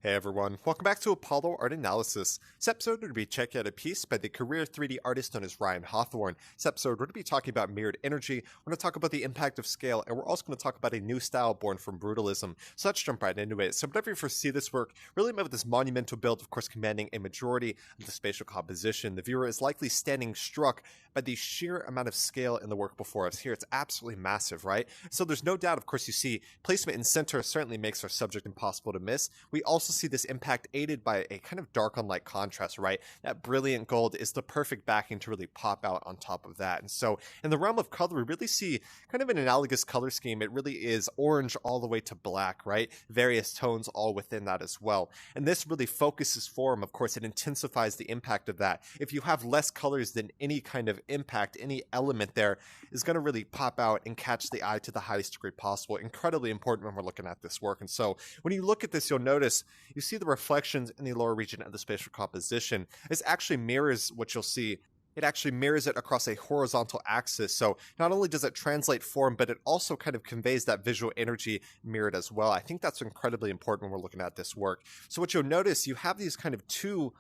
Hey everyone, welcome back to Apollo Art Analysis. This episode we're going to be checking out a piece by the career 3D artist known as Ryan Hawthorne. This episode we're going to be talking about mirrored energy, we're going to talk about the impact of scale, and we're also going to talk about a new style born from Brutalism. So let's jump right into it. So whenever you first see this work, really made with this monumental build, of course commanding a majority of the spatial composition, the viewer is likely standing struck by the sheer amount of scale in the work before us. Here it's absolutely massive, right? So there's no doubt, of course, you see placement in center certainly makes our subject impossible to miss. We also see this impact aided by a kind of dark on light contrast, right? That brilliant gold is the perfect backing to really pop out on top of that. And so in the realm of color, we really see kind of an analogous color scheme. It really is orange all the way to black, right? Various tones all within that as well. And this really focuses form. Of course, it intensifies the impact of that. If you have less colors, then any kind of impact, any element there is going to really pop out and catch the eye to the highest degree possible. Incredibly important when we're looking at this work. And so when you look at this, you'll notice you see the reflections in the lower region of the spatial composition. This actually mirrors what you'll see. It actually mirrors it across a horizontal axis. So not only does it translate form, but it also kind of conveys that visual energy mirrored as well. I think that's incredibly important when we're looking at this work. So what you'll notice, you have these kind of two.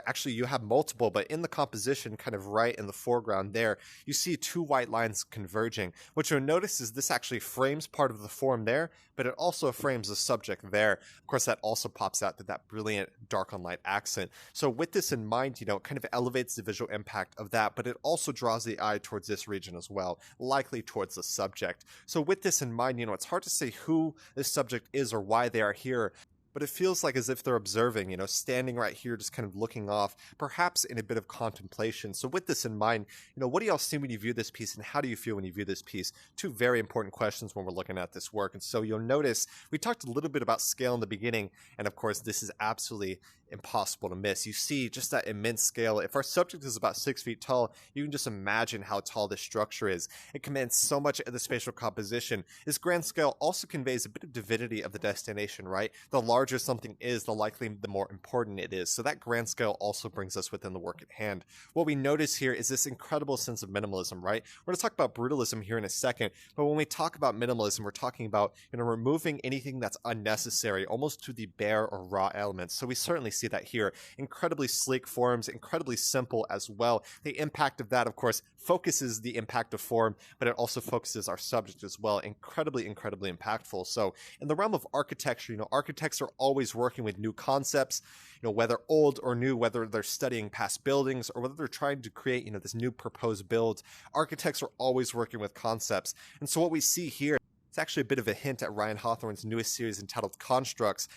Actually, you have multiple, but in the composition, kind of right in the foreground there, you see two white lines converging. What you'll notice is this actually frames part of the form there, but it also frames the subject there. Of course, that also pops out to that brilliant dark on light accent. So with this in mind, it kind of elevates the visual impact of that, but it also draws the eye towards this region as well, likely towards the subject. So with this in mind, it's hard to say who this subject is or why they are here, but it feels like as if they're observing, standing right here, just kind of looking off, perhaps in a bit of contemplation. So with this in mind, what do y'all see when you view this piece, and how do you feel when you view this piece? Two very important questions when we're looking at this work. And so you'll notice we talked a little bit about scale in the beginning, and of course this is absolutely impossible to miss. You see just that immense scale. If our subject is about 6 feet tall, you can just imagine how tall this structure is. It commands so much of the spatial composition. This grand scale also conveys a bit of divinity of the destination, right? The larger something is, the likely the more important it is. So that grand scale also brings us within the work at hand. What we notice here is this incredible sense of minimalism, right? We're going to talk about brutalism here in a second, but when we talk about minimalism, we're talking about removing anything that's unnecessary, almost to the bare or raw elements. So we certainly see that here. Incredibly sleek forms, incredibly simple as well. The impact of that, of course, focuses the impact of form, but it also focuses our subject as well. Incredibly impactful. So in the realm of architecture, architects are always working with new concepts, whether old or new, whether they're studying past buildings or whether they're trying to create, this new proposed build. Architects are always working with concepts. And so what we see here, it's actually a bit of a hint at Ryan Hawthorne's newest series entitled Constructs.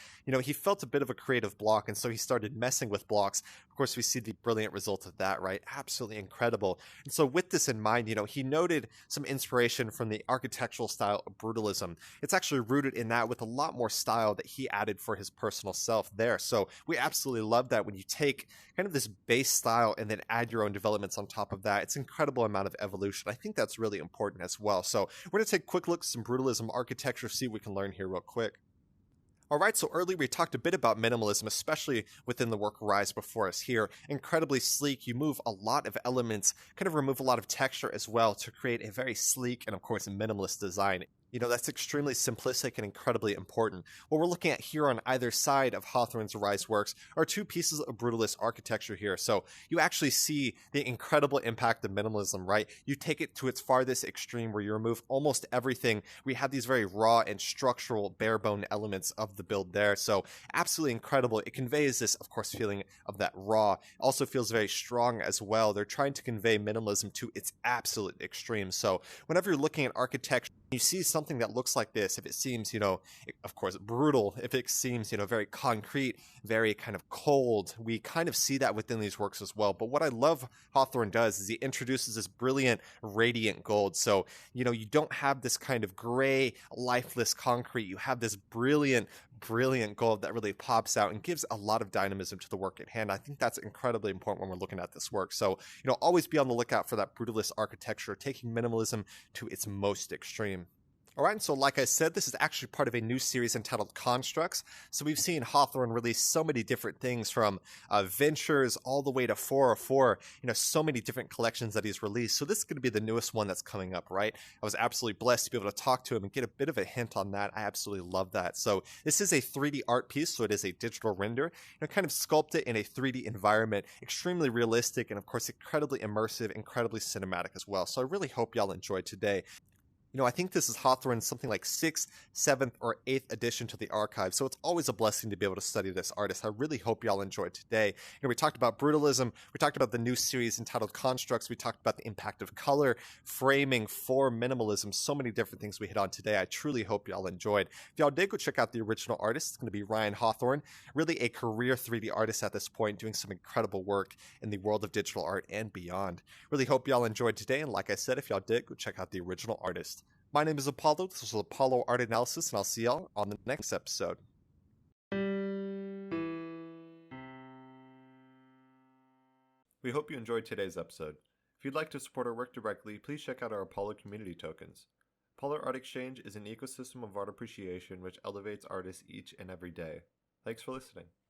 He felt a bit of a creative block, and so he started messing with blocks. Of course, we see the brilliant result of that, right? Absolutely incredible. And so with this in mind, he noted some inspiration from the architectural style of Brutalism. It's actually rooted in that with a lot more style that he added for his personal self there. So we absolutely love that when you take kind of this base style and then add your own developments on top of that. It's an incredible amount of evolution. I think that's really important as well. So we're going to take a quick look at some Brutalism architecture, see what we can learn here real quick. Alright, so earlier we talked a bit about minimalism, especially within the work Rise before us here. Incredibly sleek, you move a lot of elements, kind of remove a lot of texture as well to create a very sleek and of course minimalist design. That's extremely simplistic and incredibly important. What we're looking at here on either side of Hawthorne's Rise works are two pieces of brutalist architecture here. So you actually see the incredible impact of minimalism, right? You take it to its farthest extreme where you remove almost everything. We have these very raw and structural bare bone elements of the build there. So absolutely incredible. It conveys this, of course, feeling of that raw. It also feels very strong as well. They're trying to convey minimalism to its absolute extreme. So whenever you're looking at architecture, you see something that looks like this, if it seems, of course, brutal, if it seems, very concrete, very kind of cold, we kind of see that within these works as well. But what I love Hawthorne does is he introduces this brilliant, radiant gold. So, you don't have this kind of gray, lifeless concrete. You have this brilliant gold that really pops out and gives a lot of dynamism to the work at hand. I think that's incredibly important when we're looking at this work. So, always be on the lookout for that brutalist architecture, taking minimalism to its most extreme. All right, and so like I said, this is actually part of a new series entitled Constructs. So we've seen Hawthorne release so many different things from Ventures all the way to 404, so many different collections that he's released. So this is going to be the newest one that's coming up, right? I was absolutely blessed to be able to talk to him and get a bit of a hint on that. I absolutely love that. So this is a 3D art piece, so it is a digital render, kind of sculpted in a 3D environment, extremely realistic, and of course, incredibly immersive, incredibly cinematic as well. So I really hope y'all enjoyed today. I think this is Hawthorne's something like 6th, 7th, or 8th edition to the archive, so it's always a blessing to be able to study this artist. I really hope y'all enjoyed today. We talked about Brutalism, we talked about the new series entitled Constructs, we talked about the impact of color, framing, form, minimalism, so many different things we hit on today. I truly hope y'all enjoyed. If y'all did, go check out the original artist. It's going to be Ryan Hawthorne, really a career 3D artist at this point, doing some incredible work in the world of digital art and beyond. Really hope y'all enjoyed today, and like I said, if y'all did, go check out the original artist. My name is Apollo. This was Apollo Art Analysis, and I'll see y'all on the next episode. We hope you enjoyed today's episode. If you'd like to support our work directly, please check out our Apollo community tokens. Apollo Art Exchange is an ecosystem of art appreciation which elevates artists each and every day. Thanks for listening.